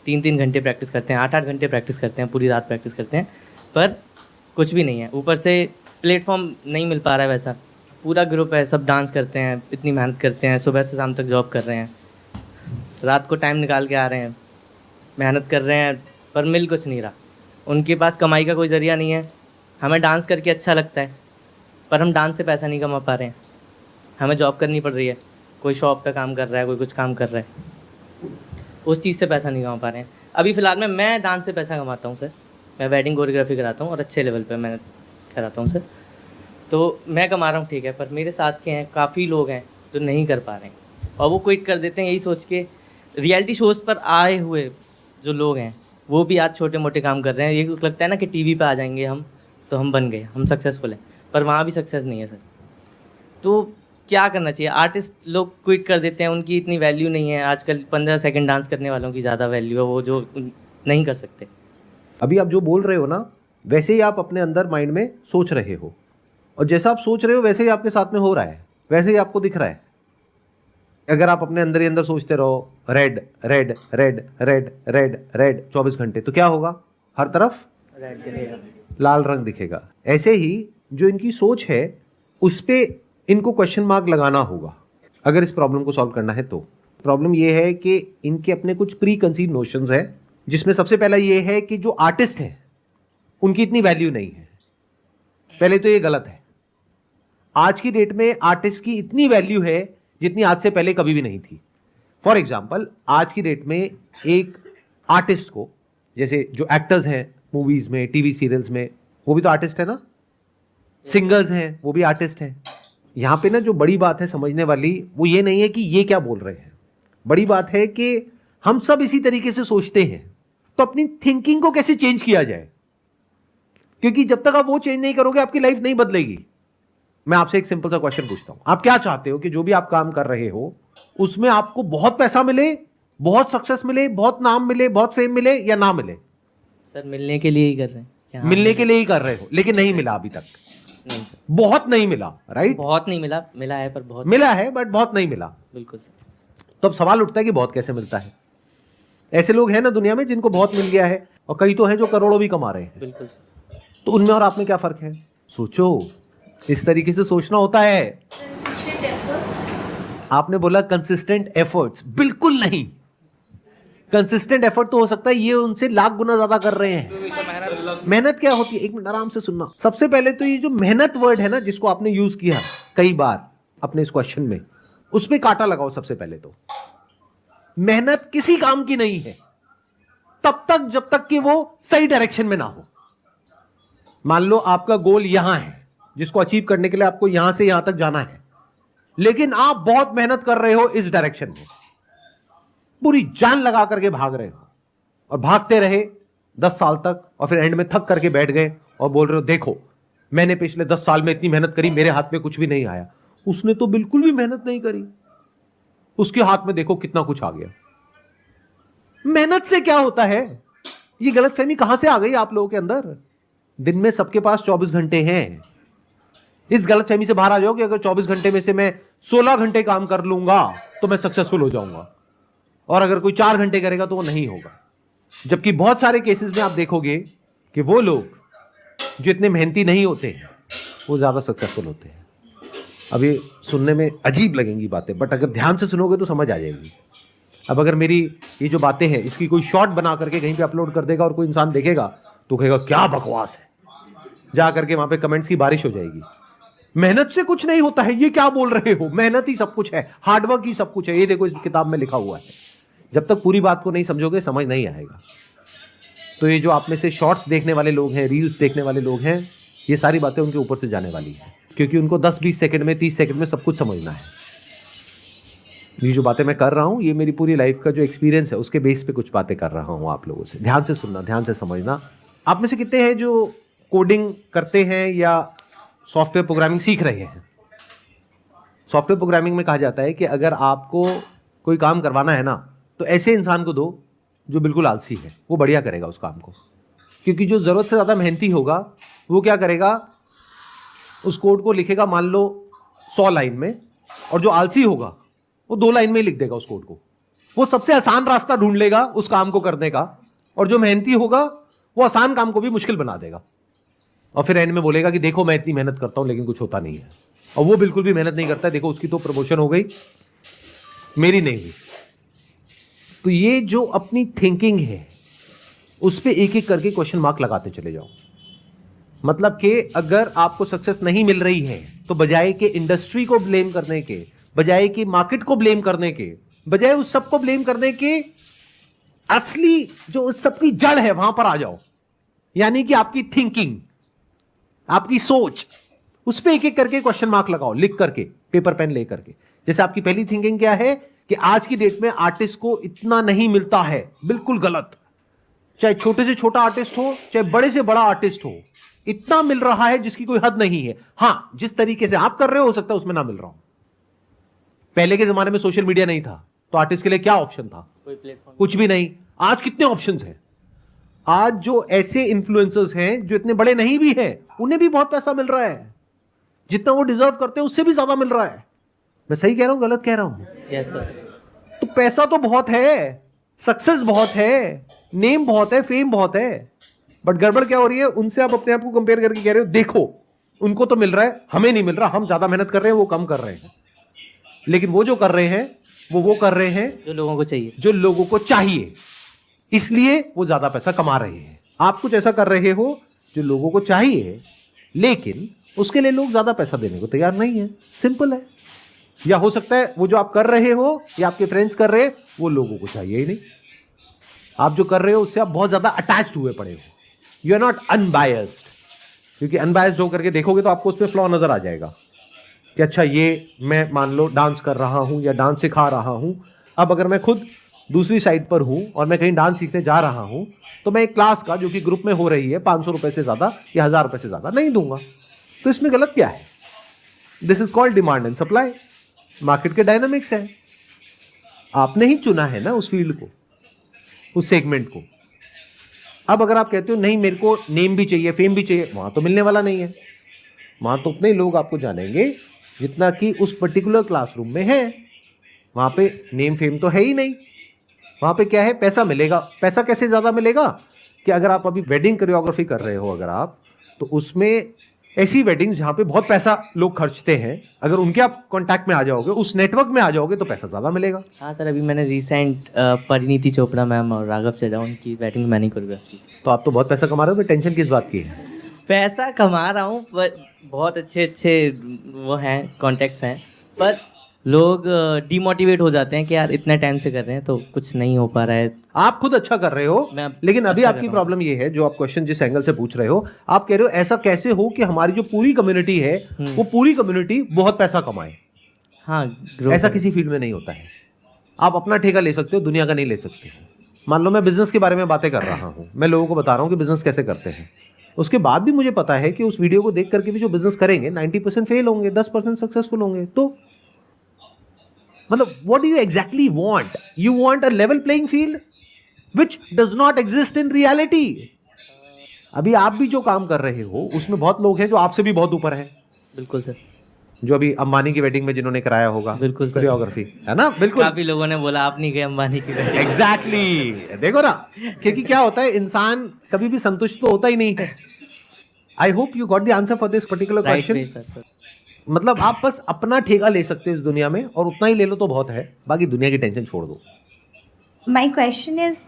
3-3 घंटे प्रैक्टिस करते हैं, 8-8 घंटे प्रैक्टिस करते हैं, पूरी रात प्रैक्टिस करते हैं, पर कुछ भी नहीं है। ऊपर से प्लेटफॉर्म नहीं मिल पा रहा है वैसा। पूरा ग्रुप है, सब डांस करते हैं, इतनी मेहनत करते हैं, सुबह से शाम तक जॉब कर रहे हैं, रात को टाइम निकाल के आ रहे हैं, मेहनत कर रहे हैं, पर मिल कुछ नहीं रहा। उनके पास कमाई का कोई ज़रिया नहीं है। हमें डांस करके अच्छा लगता है, पर हम डांस से पैसा नहीं कमा पा रहे हैं। हमें जॉब करनी पड़ रही है, कोई शॉप पे काम कर रहा है, कोई कुछ काम कर रहा है, उस चीज़ से पैसा नहीं कमा पा रहे हैं। अभी फ़िलहाल में मैं डांस से पैसा कमाता हूँ सर। मैं वेडिंग कोरियोग्राफी कराता हूँ और अच्छे लेवल पे मैं कराता हूँ सर। तो मैं कमा रहा हूँ, ठीक है, पर मेरे साथ के हैं, काफ़ी लोग हैं जो नहीं कर पा रहे हैं और वो क्विट कर देते हैं यही सोच के। रियलिटी शोज़ पर आए हुए जो लोग हैं वो भी आज छोटे मोटे काम कर रहे हैं। ये लगता है ना कि टीवी पे आ जाएंगे हम तो हम बन गए, हम सक्सेसफुल हैं, पर वहाँ भी सक्सेस नहीं है सर। तो क्या करना चाहिए? आर्टिस्ट लोग क्विट कर देते हैं, उनकी इतनी वैल्यू नहीं है आजकल। 15 सेकंड डांस करने वालों की ज़्यादा वैल्यू है, वो जो नहीं कर सकते। अभी आप जो बोल रहे हो ना, वैसे ही आप अपने अंदर माइंड में सोच रहे हो, और जैसा आप सोच रहे हो वैसे ही आपके साथ में हो रहा है, वैसे ही आपको दिख रहा है। अगर आप अपने अंदर ही अंदर सोचते रहो red red red red red red 24 घंटे, तो क्या होगा? हर तरफ रेड दिखेगा, लाल रंग दिखेगा। ऐसे ही जो इनकी सोच है उस पर इनको क्वेश्चन मार्क लगाना होगा अगर इस प्रॉब्लम को सॉल्व करना है। तो प्रॉब्लम ये है कि इनके अपने कुछ प्री कंसीव नोशंस है, जिसमें सबसे पहला ये है कि जो आर्टिस्ट हैं उनकी इतनी वैल्यू नहीं है। पहले तो ये गलत है। आज की डेट में आर्टिस्ट की इतनी वैल्यू है जितनी आज से पहले कभी भी नहीं थी। फॉर एग्जाम्पल, आज की डेट में एक आर्टिस्ट को, जैसे जो एक्टर्स हैं मूवीज में, टीवी सीरियल्स में, वो भी तो आर्टिस्ट है ना। सिंगर्स हैं, वो भी आर्टिस्ट हैं। यहां पे ना जो बड़ी बात है समझने वाली, वो ये नहीं है कि ये क्या बोल रहे हैं। बड़ी बात है कि हम सब इसी तरीके से सोचते हैं, तो अपनी थिंकिंग को कैसे चेंज किया जाए, क्योंकि जब तक आप वो चेंज नहीं करोगे आपकी लाइफ नहीं बदलेगी। मैं आपसे एक सिंपल सा क्वेश्चन पूछता हूं, आप क्या चाहते हो कि जो भी आप काम कर रहे हो उसमें आपको बहुत पैसा मिले, बहुत सक्सेस मिले, बहुत नाम मिले, बहुत फेम मिले, या ना मिले? सर मिलने के लिए ही कर रहे हैं कि हाँ, मिलने के लिए ही कर रहे हो, लेकिन नहीं मिला अभी तक। नहीं सर, बहुत नहीं मिला, राइट? बहुत नहीं मिला, मिला है पर बहुत मिला है बट बहुत नहीं मिला। बिल्कुल सर। तो अब सवाल उठता है कि बहुत कैसे मिलता है। ऐसे लोग हैं ना दुनिया में जिनको बहुत मिल गया है, और कई तो हैं जो करोड़ों भी कमा रहे हैं। बिल्कुल सर। तो उनमें और आप में क्या फर्क है? सोचो, इस तरीके से सोचना होता है। आपने बोला कंसिस्टेंट एफर्ट्स, बिल्कुल नहीं। कंसिस्टेंट एफर्ट तो हो सकता है ये उनसे लाख गुना ज्यादा कर रहे हैं। मेहनत क्या होती है? एक मिनट आराम से सुनना। सबसे पहले तो ये जो मेहनत वर्ड है ना, जिसको आपने यूज किया कई बार अपने इस क्वेश्चन में, उस पर कांटा लगाओ। सबसे पहले तो मेहनत किसी काम की नहीं है तब तक जब तक कि वो सही डायरेक्शन में ना हो। मान लो आपका गोल यहां है, जिसको अचीव करने के लिए आपको यहां से यहां तक जाना है, लेकिन आप बहुत मेहनत कर रहे हो इस डायरेक्शन में, पूरी जान लगा करके भाग रहे हो, और भागते रहे 10 साल तक, और फिर एंड में थक करके बैठ गए और बोल रहे हो देखो मैंने पिछले 10 साल में इतनी मेहनत करी, मेरे हाथ में कुछ भी नहीं आया। उसने तो बिल्कुल भी मेहनत नहीं करी, उसके हाथ में देखो कितना कुछ आ गया। मेहनत से क्या होता है? ये गलतफहमी कहां से आ गई आप लोगों के अंदर? दिन में सबके पास 24 घंटे हैं। इस गलतफहमी से बाहर आ जाओ कि अगर 24 घंटे में से मैं 16 घंटे काम कर लूंगा तो मैं सक्सेसफुल हो जाऊंगा, और अगर कोई 4 घंटे करेगा तो वो नहीं होगा। जबकि बहुत सारे केसेस में आप देखोगे कि वो लोग जो इतने मेहनती नहीं होते हैं वो ज्यादा सक्सेसफुल होते हैं। अब ये सुनने में अजीब लगेंगी बातें, बट अगर ध्यान से सुनोगे तो समझ आ जाएगी। अब अगर मेरी ये जो बातें हैं इसकी कोई शॉर्ट बना करके कहीं पे अपलोड कर देगा और कोई इंसान देखेगा तो कहेगा क्या बकवास है, जा करके वहां पे कमेंट्स की बारिश हो जाएगी। मेहनत से कुछ नहीं होता है, ये क्या बोल रहे हो? मेहनत ही सब कुछ है, हार्डवर्क ही सब कुछ है, ये देखो इस किताब में लिखा हुआ है। जब तक पूरी बात को नहीं समझोगे समझ नहीं आएगा। तो ये जो आप में से शॉर्ट्स देखने वाले लोग हैं, रील्स देखने वाले लोग हैं, ये सारी बातें उनके ऊपर से जाने वाली है, क्योंकि उनको 10-20 सेकंड में, 30 सेकंड में सब कुछ समझना है। ये जो बातें मैं कर रहा हूं ये मेरी पूरी लाइफ का जो एक्सपीरियंस है उसके बेस पे कुछ बातें कर रहा हूं आप लोगों से। ध्यान से सुनना, ध्यान से समझना। आप में से कितने हैं जो कोडिंग करते हैं या सॉफ्टवेयर प्रोग्रामिंग सीख रहे हैं? सॉफ्टवेयर प्रोग्रामिंग में कहा जाता है कि अगर आपको कोई काम करवाना है ना, तो ऐसे इंसान को दो जो बिल्कुल आलसी है, वो बढ़िया करेगा उस काम को। क्योंकि जो जरूरत से ज्यादा मेहनती होगा वो क्या करेगा, उस कोड को लिखेगा मान लो 100 लाइन में, और जो आलसी होगा वो 2 लाइन में ही लिख देगा उस कोड को। वो सबसे आसान रास्ता ढूंढ लेगा उस काम को करने का, और जो मेहनती होगा वो आसान काम को भी मुश्किल बना देगा, और फिर एंड में बोलेगा कि देखो मैं इतनी मेहनत करता हूं लेकिन कुछ होता नहीं है। और वो बिल्कुल भी मेहनत नहीं करता है, देखो उसकी तो प्रमोशन हो गई, मेरी नहीं हुई। तो ये जो अपनी थिंकिंग है उस पे एक एक करके क्वेश्चन मार्क लगाते चले जाओ। मतलब कि अगर आपको सक्सेस नहीं मिल रही है तो बजाय कि इंडस्ट्री को ब्लेम करने के, बजाय कि मार्केट को ब्लेम करने के, बजाय उस सबको ब्लेम करने के, असली जो उस सबकी जड़ है वहां पर आ जाओ। यानी कि आपकी थिंकिंग, आपकी सोच, उस पर एक एक करके क्वेश्चन मार्क लगाओ, लिख करके, पेपर पेन ले करके। जैसे आपकी पहली थिंकिंग क्या है कि आज की डेट में आर्टिस्ट को इतना नहीं मिलता है, बिल्कुल गलत। चाहे छोटे से छोटा आर्टिस्ट हो, चाहे बड़े से बड़ा आर्टिस्ट हो, इतना मिल रहा है जिसकी कोई हद नहीं है। हां, जिस तरीके से आप कर रहे हो सकता है उसमें ना मिल रहा हो। पहले के जमाने में सोशल मीडिया नहीं था तो आर्टिस्ट के लिए क्या ऑप्शन था? कोई प्लेटफॉर्म कुछ भी नहीं। आज कितने ऑप्शंस हैं। आज जो ऐसे इन्फ्लुएंसर्स हैं जो इतने बड़े नहीं भी हैं, उन्हें भी बहुत पैसा मिल रहा है, जितना वो डिजर्व करते हैं उससे भी ज्यादा मिल रहा है। मैं सही कह रहा हूं, गलत कह रहा हूं? Yes sir. तो पैसा तो बहुत है, सक्सेस बहुत है, नेम बहुत है, फेम बहुत है, बट गड़बड़ क्या हो रही है? उनसे आप अपने आप को कंपेयर करके कह रहे हो देखो उनको तो मिल रहा है, हमें नहीं मिल रहा, हम ज्यादा मेहनत कर रहे हैं, वो कम कर रहे हैं। लेकिन वो जो कर रहे हैं वो कर रहे हैं जो लोगों को चाहिए, जो लोगों को चाहिए, इसलिए वो ज्यादा पैसा कमा रहे हैं। आप कुछ ऐसा कर रहे हो जो लोगों को चाहिए, लेकिन उसके लिए लोग ज्यादा पैसा देने को तैयार नहीं है। सिंपल है। या हो सकता है वो जो आप कर रहे हो या आपके फ्रेंड्स कर रहे हैं वो लोगों को चाहिए ही नहीं। आप जो कर रहे हो उससे आप बहुत ज्यादा अटैच्ड हुए पड़े हो। यू आर नॉट अनबायस्ड, क्योंकि अनबायस्ड होकर के देखोगे तो आपको उसमें फ्लॉ नजर आ जाएगा कि अच्छा ये मैं मान लो डांस कर रहा हूं या डांस सिखा रहा हूं, अब अगर मैं खुद दूसरी साइड पर हूं और मैं कहीं डांस सीखने जा रहा हूं तो मैं एक क्लास का जो कि ग्रुप में हो रही है 500 रुपए से ज्यादा या 1000 रुपए से ज्यादा नहीं दूंगा। तो इसमें गलत क्या है? This is called demand and supply. Market के डायनामिक्स है। आपने ही चुना है ना उस फील्ड को, उस सेगमेंट को। अब अगर आप कहते हो नहीं मेरे को नेम भी चाहिए, फेम भी चाहिए, वहां तो मिलने वाला नहीं है। वहां तो उतने लोग आपको जानेंगे जितना कि उस पर्टिकुलर क्लासरूम में है। वहां पे नेम फेम तो है ही नहीं। वहां पे क्या है? पैसा मिलेगा। पैसा कैसे ज्यादा मिलेगा कि अगर आप अभी वेडिंग कोरियोग्राफी कर रहे हो अगर आप, तो उसमें ऐसी वेडिंग्स जहां पे बहुत पैसा लोग खर्चते हैं, अगर उनके आप कांटेक्ट में आ जाओगे, उस नेटवर्क में आ जाओगे तो पैसा ज्यादा मिलेगा। हाँ सर, अभी मैंने रिसेंट परिणीति चोपड़ा मैम और राघव चड्ढा उनकी वेडिंग मैंने कोरियोग्राफी। तो आप तो बहुत पैसा कमा रहे हो, तो टेंशन किस बात की है? पैसा कमा रहा हूँ, पर बहुत अच्छे अच्छे वो हैं, कॉन्टेक्ट्स हैं, पर लोग डिमोटिवेट हो जाते हैं कि यार इतने टाइम से कर रहे हैं तो कुछ नहीं हो पा रहा है। आप खुद अच्छा कर रहे हो, मैं लेकिन अभी अच्छा आपकी कर रहा हूँ। प्रॉब्लम ये है, जो आप क्वेश्चन जिस एंगल से पूछ रहे हो, आप कह रहे हो ऐसा कैसे हो कि हमारी जो पूरी कम्युनिटी है वो पूरी कम्युनिटी बहुत पैसा कमाए। हाँ, ग्रोथ ऐसा है। किसी फील्ड में नहीं होता है। आप अपना ठेका ले सकते हो, दुनिया का नहीं ले सकते हो। मान लो मैं बिजनेस के बारे में बातें कर रहा हूं, मैं लोगों को बता रहा हूं कि बिजनेस कैसे करते हैं, उसके बाद भी मुझे पता है कि उस वीडियो को देख करके भी जो बिजनेस करेंगे 90% फेल होंगे, 10% सक्सेसफुल होंगे। तो मतलब what do you exactly want? You want a level playing field which does not exist in reality. अभी आप भी जो काम कर रहे हो उसमें बहुत लोग हैं जो आपसे भी बहुत ऊपर हैं। बिल्कुल सर, जो अभी अंबानी की वेडिंग में जिन्होंने कराया होगा बिल्कुल सर। कोरियोग्राफी, है ना? बिल्कुल। काफी लोगों ने बोला आप नहीं गए अंबानी की वेडिंग। एग्जैक्टली देखो ना, क्योंकि क्या होता है, इंसान कभी भी संतुष्ट तो होता ही नहीं है। I hope you got the answer for this particular right question. Way sir. मतलब आप बस अपना ठेका ले सकते हो इस दुनिया में, और उतना ही ले लो तो बहुत है, बाकी दुनिया की टेंशन छोड़ दो। My question is